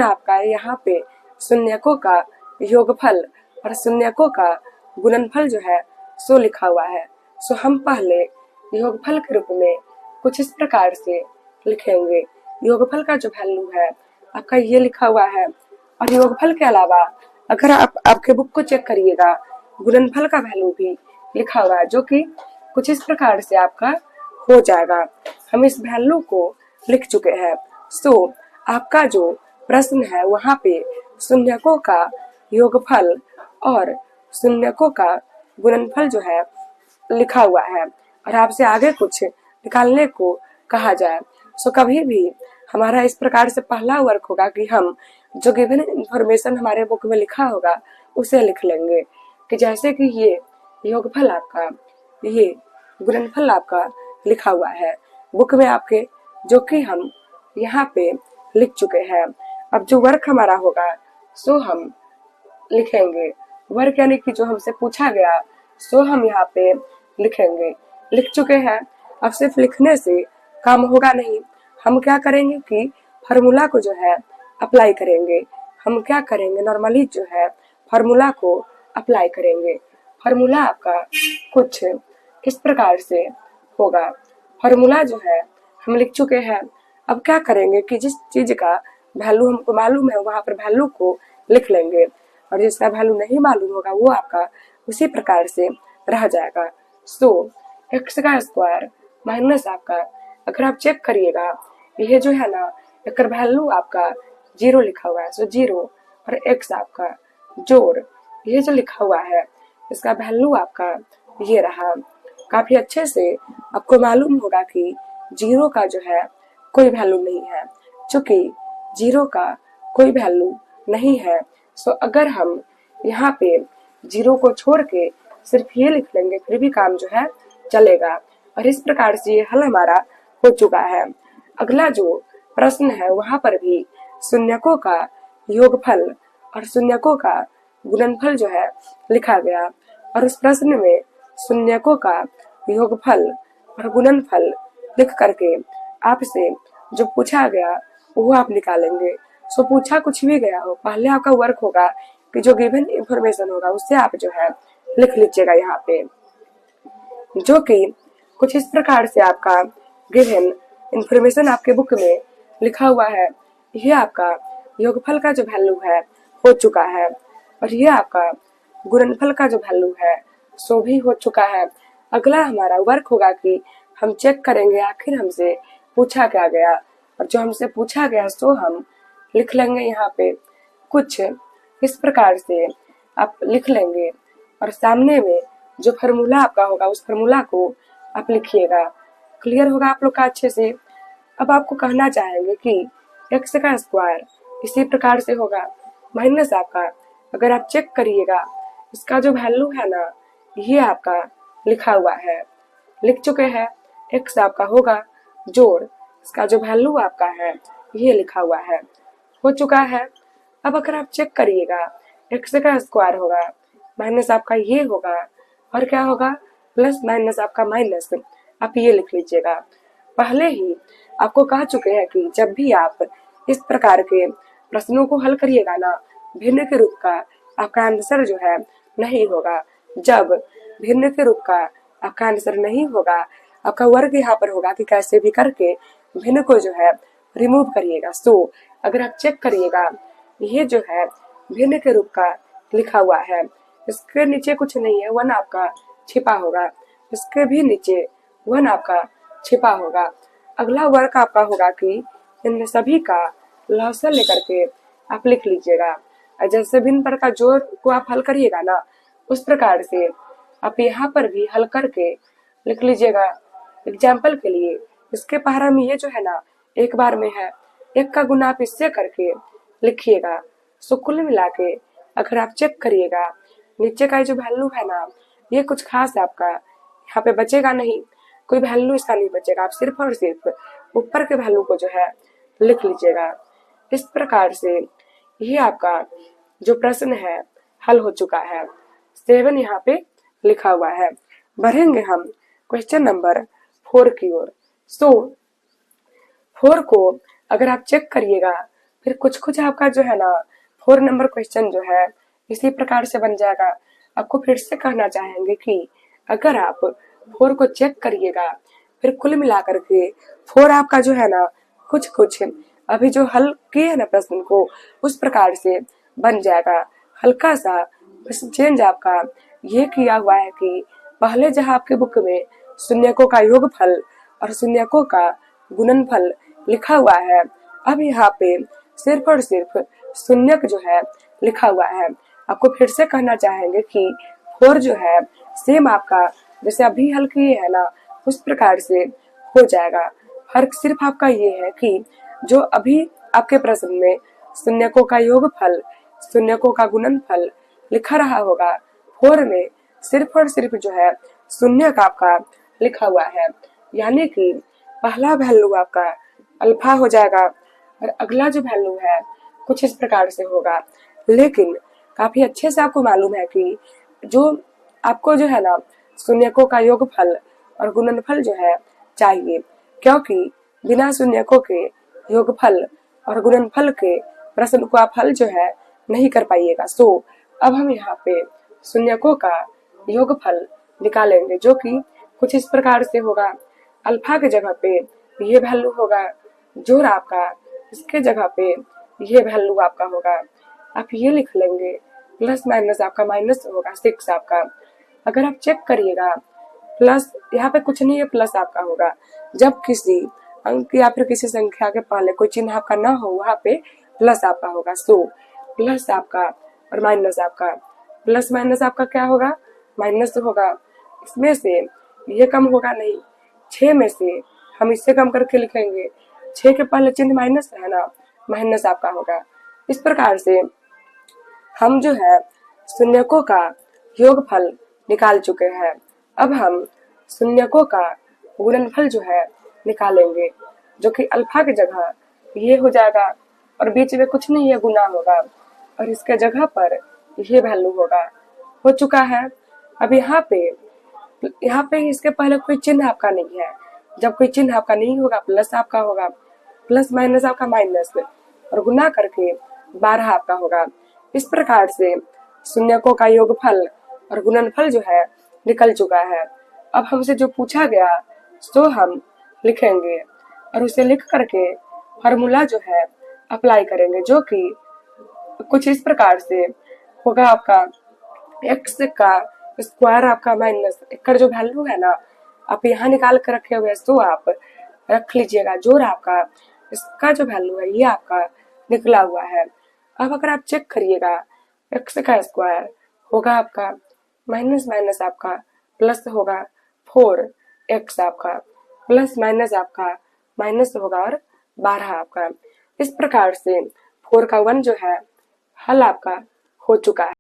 आपका यहाँ पे शून्यकों का योगफल और शून्यकों का गुणनफल जो है सो लिखा हुआ है। सो हम पहले योगफल के रूप में कुछ इस प्रकार से लिखेंगे। योगफल का जो वैल्यू है आपका ये लिखा हुआ है। और योगफल के अलावा अगर आप आपके बुक को चेक करिएगा, गुणनफल का वैल्यू भी लिखा हुआ है, जो कि कुछ इस प्रकार से आपका हो जाएगा। हम इस वैल्यू को लिख चुके हैं। सो आपका जो प्रश्न है वहाँ पे शून्यकों का योगफल और शून्यकों का गुणनफल जो है लिखा हुआ है और आपसे आगे कुछ निकालने को कहा जाए। सो कभी भी हमारा इस प्रकार से पहला वर्क होगा कि हम जो गिवन इंफॉर्मेशन हमारे बुक में लिखा होगा उसे लिख लेंगे, कि जैसे कि ये योगफल आपका, ये गुणनफल आपका लिखा हुआ है बुक में आपके, जो कि हम यहाँ पे लिख चुके हैं। अब जो वर्क हमारा होगा सो हम लिखेंगे। वर्क यानी कि जो हमसे पूछा गया सो हम यहाँ पे लिखेंगे। लिख चुके हैं। अब सिर्फ लिखने से काम होगा नहीं, हम क्या करेंगे कि फार्मूला को जो है अप्लाई करेंगे। हम क्या करेंगे, नॉर्मली जो है फार्मूला को अप्लाई करेंगे। फार्मूला आपका कुछ इस प्रकार से होगा। फार्मूला जो है हम लिख चुके हैं। अब क्या करेंगे कि जिस चीज का वैल्यू हमको मालूम है वहां पर वैल्यू को लिख लेंगे, और जिसका वैल्यू नहीं मालूम होगा वो आपका उसी प्रकार से रह जाएगा। सो एक्स का स्क्वायर माइनस आपका, अगर आप चेक करिएगा ये जो है ना एक वैल्यू आपका 0 लिखा हुआ है। सो 0 और एक्स आपका जोड़ ये जो लिखा हुआ है इसका वैल्यू आपका ये रहा। काफी अच्छे से आपको मालूम होगा कि 0 का जो है कोई वैल्यू नहीं है। चूंकि 0 का कोई वैल्यू नहीं है सो अगर हम यहाँ पे 0 को छोड़ के सिर्फ ये लिख लेंगे फिर भी काम जो है चलेगा। और इस प्रकार से ये हल हमारा हो चुका है। अगला जो प्रश्न है वहां पर भी शून्यकों का योगफल और शून्यकों का गुणनफल जो है लिखा गया, और उस प्रश्न में शून्यकों का योगफल और गुणनफल लिख करके आपसे जो पूछा गया वो आप निकालेंगे। सो पूछा कुछ भी गया हो, पहले आपका वर्क होगा कि जो गिवन इंफॉर्मेशन होगा उससे आप जो है लिख लीजिएगा यहाँ पे, जो कि कुछ इस प्रकार से आपका गिवन इंफॉर्मेशन आपके बुक में लिखा हुआ है। ये आपका योगफल का जो वैल्यू है हो चुका है, और ये आपका गुणनफल का जो वैल्यू है सो भी हो चुका है। अगला हमारा वर्क होगा कि हम चेक करेंगे आखिर हमसे पूछा क्या गया, और जो हमसे पूछा गया सो हम लिख लेंगे यहाँ पे। कुछ इस प्रकार से आप लिख लेंगे और सामने में जो फार्मूला आपका होगा उस फार्मूला को आप लिखिएगा। क्लियर होगा आप लोग का अच्छे से। अब आपको कहना चाहेंगे कि एक्स का स्क्वायर इसी प्रकार से होगा माइनस आपका, अगर आप चेक करिएगा इसका जो वैल्यू है ना ये आपका लिखा हुआ है, लिख चुके हैं। एक्स आपका होगा जोड़ इसका जो वैल्यू आपका है ये लिखा हुआ है, हो चुका है। अब अगर आप चेक करिएगा एक्स का स्क्वायर होगा माइनस आपका ये होगा, और क्या होगा प्लस माइनस आपका माइनस, आप ये लिख लीजिएगा। पहले ही आपको कह चुके हैं कि जब भी आप इस प्रकार के प्रश्नों को हल करिएगा ना भिन्न के रूप का आपका आंसर जो है नहीं होगा। जब भिन्न के रूप का आपका आंसर नहीं होगा आपका वर्क यहाँ पर होगा कि कैसे भी करके भिन्न को जो है रिमूव करिएगा। सो अगर आप चेक करिएगा ये जो है भिन्न के रूप का लिखा हुआ है, इसके नीचे कुछ नहीं है, 1 आपका छिपा होगा, इसके भी नीचे 1 आपका छिपा होगा। अगला वर्क आपका होगा कि इन सभी का लॉसल लेकर के आप लिख लीजिएगा। जैसे भिन्न पर का जोड़ को आप हल करिएगा ना उस प्रकार से आप यहाँ पर भी हल करके लिख लीजिएगा। एग्जाम्पल के लिए इसके पहरा में ये जो है ना एक बार में है, 1 का गुना आप इससे करके लिखिएगा। सो कुल मिला के अगर आप चेक करिएगा नीचे का जो वैल्यू है ना ये कुछ खास आपका यहाँ पे बचेगा नहीं, कोई वैल्यू इसका नहीं बचेगा। आप सिर्फ और सिर्फ ऊपर के वैल्यू को जो है लिख लीजिएगा। इस प्रकार से ये आपका जो प्रश्न है हल हो चुका है। 7 यहाँ पे लिखा हुआ है। बढ़ेंगे हम क्वेश्चन नंबर 4 की ओर। सो 4 को अगर आप चेक करिएगा फिर कुछ कुछ आपका जो है ना 4 नंबर क्वेश्चन जो है इसी प्रकार से बन जाएगा। आपको फिर से कहना चाहेंगे कि अगर आप 4 को चेक करिएगा फिर कुल मिलाकर के 4 आपका जो है ना कुछ कुछ अभी जो हल किए है ना प्रश्न को उस प्रकार से बन जाएगा। हल्का सा बस चेंज आपका ये किया हुआ है कि पहले जहाँ आपके बुक में शून्यकों का योगफल और शून्यकों का गुणनफल लिखा हुआ है, अब यहाँ पे सिर्फ और सिर्फ शून्यक जो है लिखा हुआ है। आपको फिर से कहना चाहेंगे कि 4 जो है सेम आपका जैसे अभी हल किए है ना उस प्रकार से हो जाएगा। फर्क सिर्फ आपका ये है कि जो अभी आपके प्रश्न में शून्यकों का योगफल शून्यकों का गुणनफल लिखा रहा होगा, 4 में सिर्फ और सिर्फ जो है शून्यक आपका लिखा हुआ है। यानी कि पहला वैल्यू आपका अल्फा हो जाएगा और अगला जो वैल्यू है कुछ इस प्रकार से होगा। लेकिन काफी अच्छे से आपको मालूम है कि जो आपको जो है ना शून्यकों का योगफल और गुणनफल जो है चाहिए, क्योंकि बिना शून्यकों के योगफल और गुणनफल के प्रश्न को आप हल जो है नहीं कर पाइएगा। सो अब हम यहाँ पे शून्यकों का योगफल निकालेंगे जो कि कुछ इस प्रकार से होगा। अल्फा के जगह पे ये वैल्यू होगा जोड़ आपका, इसके जगह पे ये वैल्यू आपका होगा। आप ये लिख लेंगे प्लस माइनस आपका माइनस होगा 6 आपका। अगर आप चेक करिएगा प्लस यहाँ पे कुछ नहीं है, प्लस आपका होगा जब किसी अंक या फिर किसी संख्या के पहले कोई चिन्ह आपका ना हो वहाँ पे प्लस आपका होगा। सो प्लस आपका और माइनस आपका, प्लस माइनस आपका क्या होगा माइनस होगा। इसमें से ये कम होगा नहीं, 6 में से हम इससे कम करके लिखेंगे, 6 के पहले चिन्ह माइनस है ना, माइनस आपका होगा। इस प्रकार से हम जो है शून्यकों का योगफल निकाल चुके हैं। अब हम शून्यकों का गुणनफल जो है निकालेंगे जो कि अल्फा की जगह ये हो जाएगा और बीच में कुछ नहीं है गुना होगा और इसके जगह पर ये वैल्यू होगा। हो चुका है। अब यहाँ पे इसके पहले कोई चिन्ह आपका नहीं है। जब कोई चिन्ह आपका नहीं होगा प्लस आपका होगा, प्लस माइनस आपका माइनस और गुना करके 12 आपका होगा। इस प्रकार से शून्यकों का योगफल और गुणनफल जो है निकल चुका है। अब हमसे जो पूछा गया सो हम लिखेंगे और उसे लिख करके फार्मूला जो है अप्लाई करेंगे जो कि कुछ इस प्रकार से होगा। आपका x का स्क्वायर आपका माइनस का जो वैल्यू है ना आप यहाँ निकाल कर रखे हुए तो आप रख लीजिएगा। जोड़ आपका इसका जो वैल्यू है ये आपका निकला हुआ है। अब अगर आप चेक करिएगा x का स्क्वायर होगा आपका माइनस माइनस आपका प्लस होगा 4x आपका, प्लस माइनस आपका माइनस होगा और 12 आपका। इस प्रकार से 4 का 1 जो है हल आपका हो चुका है।